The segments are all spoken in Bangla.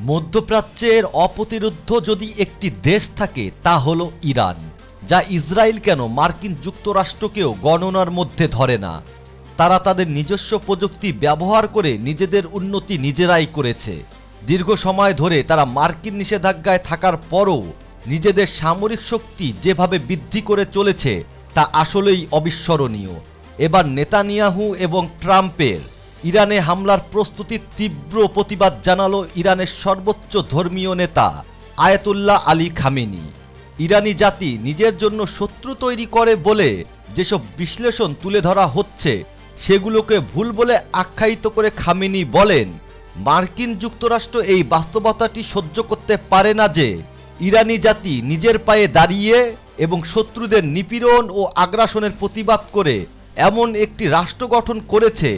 মধ্যপ্রাচ্যের অপ্রতিরোধ্য যদি একটি দেশ থাকে তা হলো ইরান, যা ইসরায়েল কেন মার্কিন যুক্তরাষ্ট্রকেও গণনার মধ্যে ধরে না। তারা তাদের নিজস্ব প্রযুক্তি ব্যবহার করে নিজেদের উন্নতি নিজেরাই করেছে। দীর্ঘ সময় ধরে তারা মার্কিন নিষেধাজ্ঞায় থাকার পরও নিজেদের সামরিক শক্তি যেভাবে বৃদ্ধি করে চলেছে তা আসলেই অবিস্মরণীয়। এবার নেতানিয়াহু এবং ট্রাম্পের ইরানে হামলার প্রস্তুতির তীব্র প্রতিবাদ জানালো ইরানের সর্বোচ্চ ধর্মীয় নেতা আয়াতুল্লাহ আলী খামেনি। ইরানি জাতি নিজের জন্য শত্রু তৈরি করে বলে যেসব বিশ্লেষণ তুলে ধরা হচ্ছে সেগুলোকে ভুল বলে আখ্যায়িত করে খামেনি বলেন, মার্কিন যুক্তরাষ্ট্র এই বাস্তবতাটি সহ্য করতে পারে না যে ইরানি জাতি নিজের পায়ে দাঁড়িয়ে এবং শত্রুদের নিপীড়ন ও আগ্রাসনের প্রতিবাদ করে এমন একটি রাষ্ট্র গঠন করেছে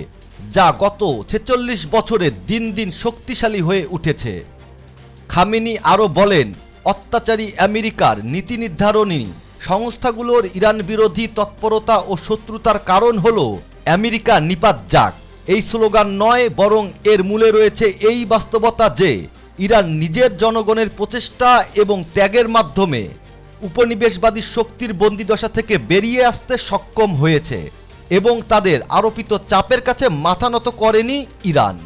যা গত ৪৬ বছরে দিন দিন শক্তিশালী হয়ে উঠেছে। খামেনি আরও বলেন, অত্যাচারী আমেরিকার নীতি নির্ধারণী সংস্থাগুলোর ইরান বিরোধী তৎপরতা ও শত্রুতার কারণ হল আমেরিকা নিপাত যাক এই স্লোগান নয়, বরং এর মূলে রয়েছে এই বাস্তবতা যে ইরান নিজের জনগণের প্রচেষ্টা এবং ত্যাগের মাধ্যমে উপনিবেশবাদী শক্তির বন্দিদশা থেকে বেরিয়ে আসতে সক্ষম হয়েছে এবং তাদের আরোপিত চাপের কাছে মাথা নত করেনি ইরান।